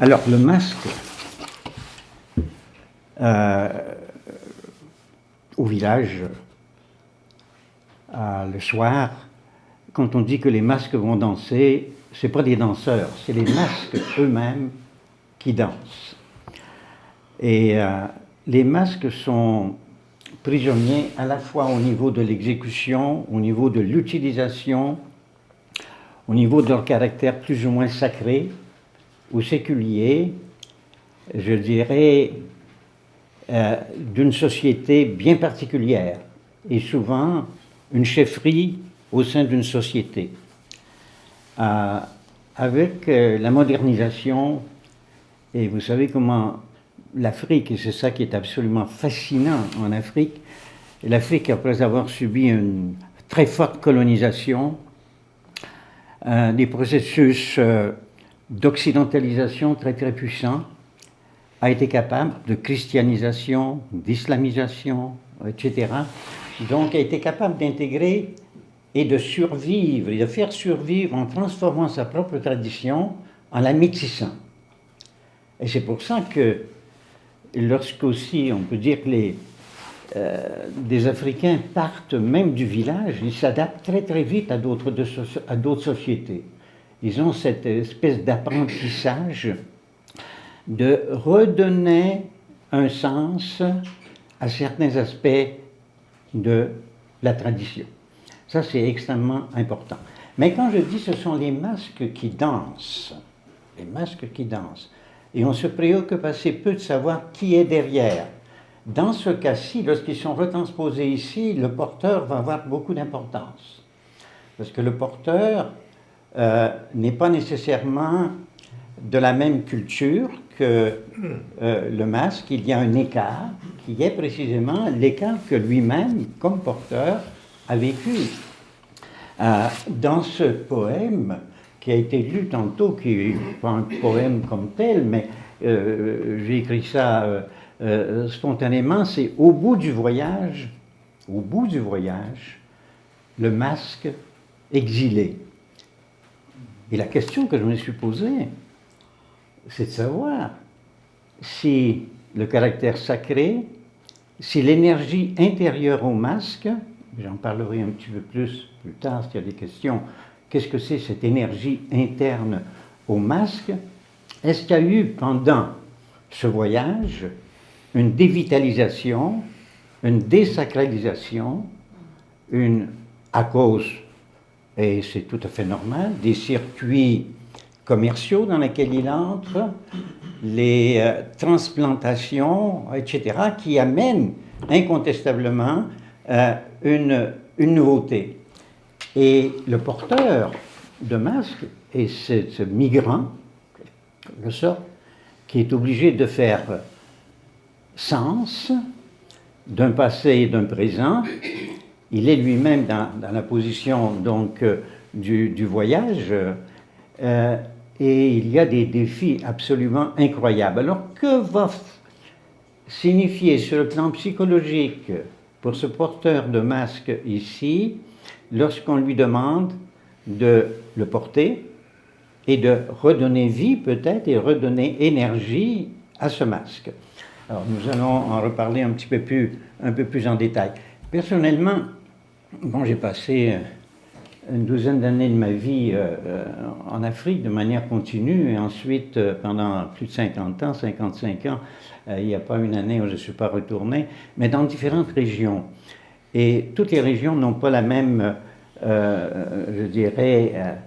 Alors, le masque, au village, le soir, quand on dit que les masques vont danser, ce n'est pas des danseurs, c'est les masques eux-mêmes qui dansent. Et les masques sont prisonniers à la fois au niveau de l'exécution, au niveau de l'utilisation, au niveau de leur caractère plus ou moins sacré ou séculier, je dirais, d'une société bien particulière et souvent une chefferie au sein d'une société. Avec la modernisation, et vous savez comment l'Afrique, et c'est ça qui est absolument fascinant en Afrique, l'Afrique, après avoir subi une très forte colonisation, des processus d'occidentalisation très très puissants, a été capable de christianisation, d'islamisation, etc. Donc a été capable d'intégrer et de survivre, et de faire survivre en transformant sa propre tradition, en la métissant. Et c'est pour ça que lorsqu'aussi on peut dire que des Africains partent même du village, ils s'adaptent très très vite à d'autres sociétés. Ils ont cette espèce d'apprentissage de redonner un sens à certains aspects de la tradition. Ça, c'est extrêmement important. Mais quand je dis ce sont les masques qui dansent, et on se préoccupe assez peu de savoir qui est derrière. Dans ce cas-ci, lorsqu'ils sont retransposés ici, le porteur va avoir beaucoup d'importance. Parce que le porteur n'est pas nécessairement de la même culture que le masque. Il y a un écart qui est précisément l'écart que lui-même, comme porteur, a vécu. Dans ce poème qui a été lu tantôt, qui n'est pas un poème comme tel, mais j'ai écrit ça spontanément, c'est au bout du voyage, le masque exilé. Et la question que je me suis posée, c'est de savoir si le caractère sacré, si l'énergie intérieure au masque, j'en parlerai un petit peu plus tard s'il y a des questions, qu'est-ce que c'est cette énergie interne au masque? Est-ce qu'il y a eu pendant ce voyage une dévitalisation, une désacralisation, à cause, et c'est tout à fait normal, des circuits commerciaux dans lesquels il entre, les transplantations, etc., qui amènent incontestablement une nouveauté. Et le porteur de masque est ce migrant, de sorte, qui est obligé de faire sens d'un passé et d'un présent. Il est lui-même dans la position donc du voyage, et il y a des défis absolument incroyables. Alors que va signifier sur le plan psychologique pour ce porteur de masque ici, lorsqu'on lui demande de le porter et de redonner vie peut-être et redonner énergie à ce masque? Alors nous allons en reparler un peu plus en détail. Personnellement, j'ai passé une douzaine d'années de ma vie en Afrique de manière continue, et ensuite pendant plus de 50 ans, 55 ans, il n'y a pas une année où je ne suis pas retourné, mais dans différentes régions. Et toutes les régions n'ont pas la même, je dirais,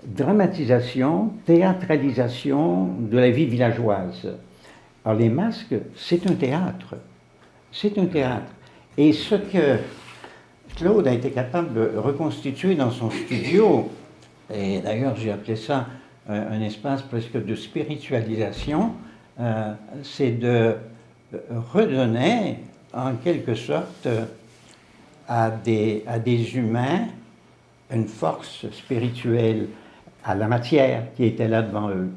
dramatisation, théâtralisation de la vie villageoise. Alors les masques, c'est un théâtre. C'est un théâtre. Et ce que Claude a été capable de reconstituer dans son studio, et d'ailleurs j'ai appelé ça un espace presque de spiritualisation, c'est de redonner en quelque sorte à des humains une force spirituelle, à la matière qui était là devant eux.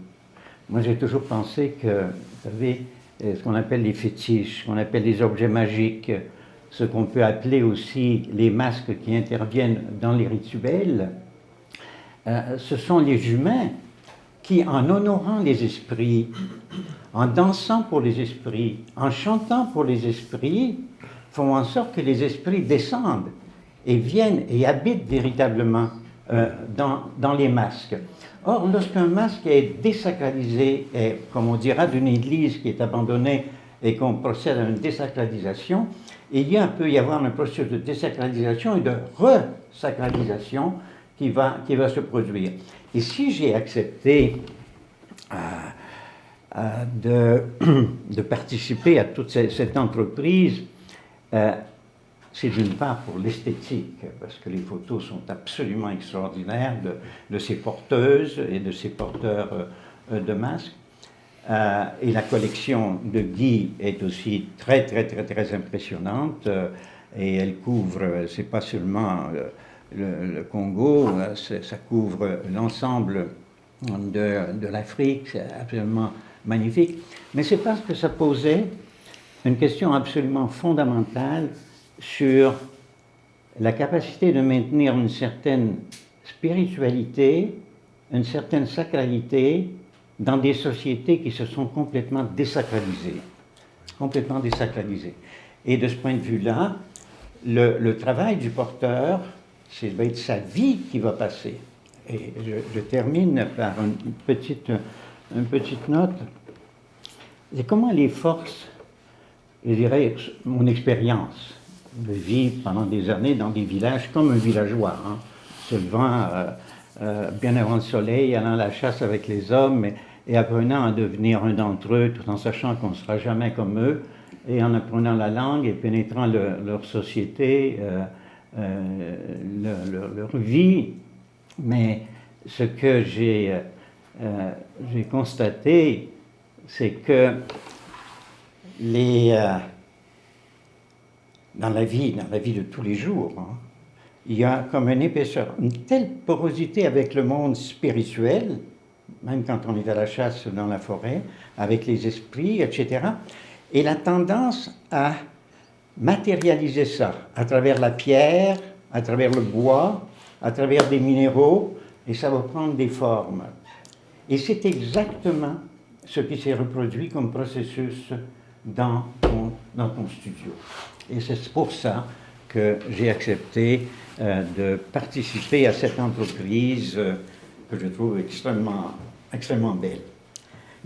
Moi j'ai toujours pensé que, vous savez, ce qu'on appelle les fétiches, ce qu'on appelle les objets magiques, ce qu'on peut appeler aussi les masques qui interviennent dans les rituels, ce sont les humains qui, en honorant les esprits, en dansant pour les esprits, en chantant pour les esprits, font en sorte que les esprits descendent et viennent et habitent véritablement dans les masques. Or, lorsqu'un masque est désacralisé, et, comme on dira d'une église qui est abandonnée et qu'on procède à une désacralisation, peut y avoir un processus de désacralisation et de resacralisation qui va se produire. Et si j'ai accepté de participer à toute cette entreprise, c'est d'une part pour l'esthétique, parce que les photos sont absolument extraordinaires de ces porteuses et de ces porteurs de masques. Et la collection de Guy est aussi très, très, très, très impressionnante. Et elle couvre, c'est pas seulement le Congo, ça couvre l'ensemble de l'Afrique, c'est absolument magnifique. Mais c'est parce que ça posait une question absolument fondamentale sur la capacité de maintenir une certaine spiritualité, une certaine sacralité dans des sociétés qui se sont complètement désacralisées. Complètement désacralisées. Et de ce point de vue-là, le travail du porteur, c'est va être sa vie qui va passer. Et je termine par une petite note. C'est comment les forces, je dirais, mon expérience de vivre pendant des années dans des villages comme un villageois, hein, se levant bien avant le soleil, allant à la chasse avec les hommes et apprenant à devenir un d'entre eux tout en sachant qu'on ne sera jamais comme eux et en apprenant la langue et pénétrant leur société, leur vie. Mais ce que j'ai constaté, c'est que dans la vie de tous les jours, hein, il y a comme une épaisseur, une telle porosité avec le monde spirituel, même quand on est à la chasse dans la forêt, avec les esprits, etc. Et la tendance à matérialiser ça à travers la pierre, à travers le bois, à travers des minéraux, et ça va prendre des formes. Et c'est exactement ce qui s'est reproduit comme processus dans ton studio. Et c'est pour ça que j'ai accepté de participer à cette entreprise que je trouve extrêmement belle.